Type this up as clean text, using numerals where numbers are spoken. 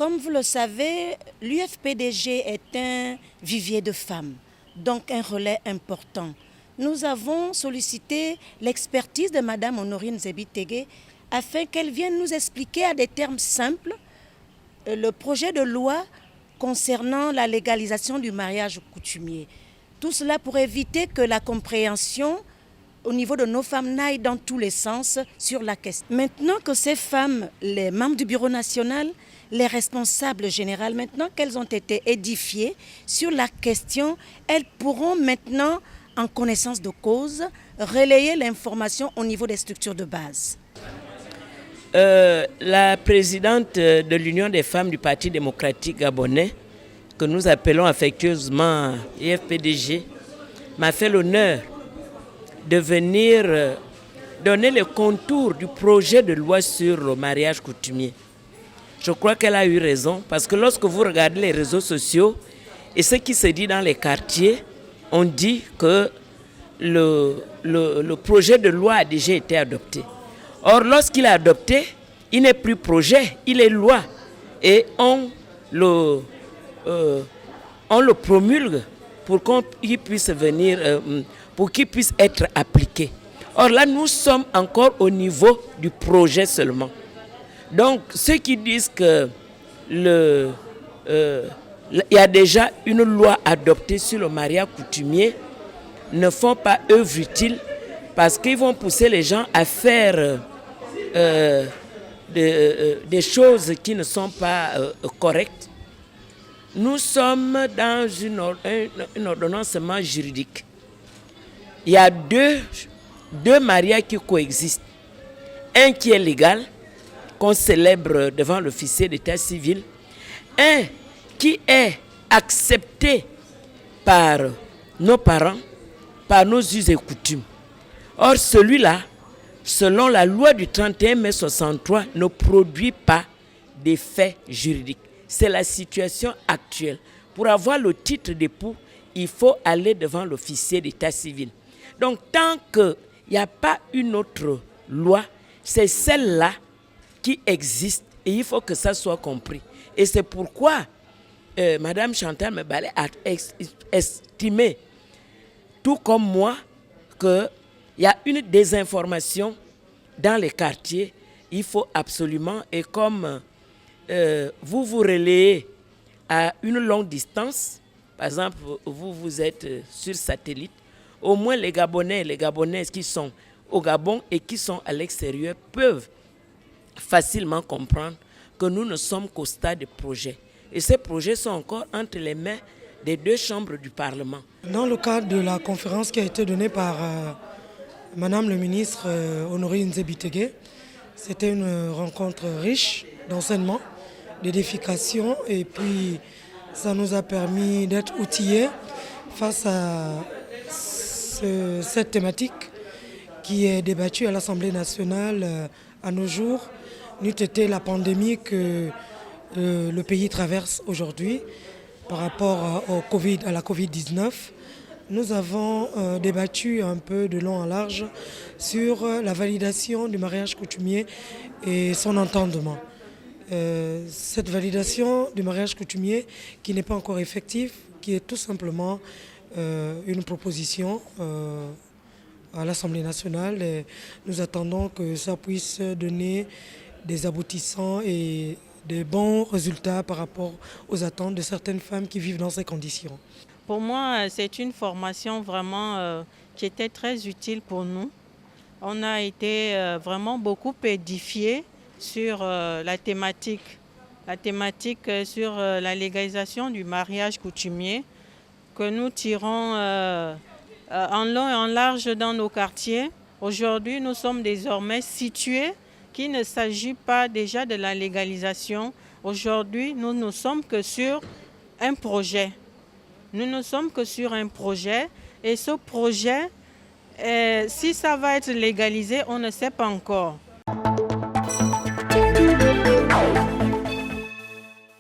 Comme vous le savez, l'UFPDG est un vivier de femmes, donc un relais important. Nous avons sollicité l'expertise de Mme Honorine Zebitege afin qu'elle vienne nous expliquer à des termes simples le projet de loi concernant la légalisation du mariage coutumier. Tout cela pour éviter que la compréhension au niveau de nos femmes n'aille dans tous les sens sur la question. Maintenant que ces femmes, les membres du Bureau national, les responsables généraux, maintenant qu'elles ont été édifiées sur la question, elles pourront maintenant, en connaissance de cause, relayer l'information au niveau des structures de base. La présidente de l'Union des femmes du Parti démocratique gabonais, que nous appelons affectueusement IFPDG, m'a fait l'honneur de venir donner le contour du projet de loi sur le mariage coutumier. Je crois qu'elle a eu raison, parce que lorsque vous regardez les réseaux sociaux et ce qui se dit dans les quartiers, on dit que le projet de loi a déjà été adopté. Or, lorsqu'il est adopté, il n'est plus projet, il est loi. Et on le promulgue pour qu'il puisse venir, pour qu'il puisse être appliqué. Or là, nous sommes encore au niveau du projet seulement. Donc, ceux qui disent que il y a déjà une loi adoptée sur le mariage coutumier ne font pas œuvre utile parce qu'ils vont pousser les gens à faire des choses qui ne sont pas correctes. Nous sommes dans une ordonnancement juridique. Il y a deux mariages qui coexistent. Un qui est légal, qu'on célèbre devant l'officier d'état civil. Un qui est accepté par nos parents, par nos us et coutumes. Or, celui-là, selon la loi du 31 mai 63, ne produit pas d'effet juridique. C'est la situation actuelle. Pour avoir le titre d'époux, il faut aller devant l'officier d'état civil. Donc, tant qu'il n'y a pas une autre loi, c'est celle-là qui existe et il faut que ça soit compris. Et c'est pourquoi Mme Chantal Mbale a estimé, tout comme moi, qu'il y a une désinformation dans les quartiers. Il faut absolument, et comme vous vous relayez à une longue distance, par exemple, vous êtes sur satellite, au moins les Gabonais et les Gabonaises qui sont au Gabon et qui sont à l'extérieur peuvent facilement comprendre que nous ne sommes qu'au stade de projet. Et ces projets sont encore entre les mains des deux chambres du Parlement. Dans le cadre de la conférence qui a été donnée par Madame le ministre Honorine Zebitege, c'était une rencontre riche d'enseignement, d'édification, et puis ça nous a permis d'être outillés face à cette thématique qui est débattue à l'Assemblée nationale à nos jours, n'eût été la pandémie que le pays traverse aujourd'hui par rapport à la Covid-19. Nous avons débattu un peu de long en large sur la validation du mariage coutumier et son entendement. Cette validation du mariage coutumier qui n'est pas encore effective, qui est tout simplement une proposition à l'Assemblée nationale. Et nous attendons que ça puisse donner des aboutissants et des bons résultats par rapport aux attentes de certaines femmes qui vivent dans ces conditions. Pour moi, c'est une formation vraiment qui était très utile pour nous. On a été vraiment beaucoup édifiés sur la thématique sur la légalisation du mariage coutumier que nous tirons en long et en large dans nos quartiers. Aujourd'hui, nous sommes désormais situés qu'il ne s'agit pas déjà de la légalisation. Aujourd'hui, nous ne sommes que sur un projet. Nous ne sommes que sur un projet et ce projet, si ça va être légalisé, on ne sait pas encore.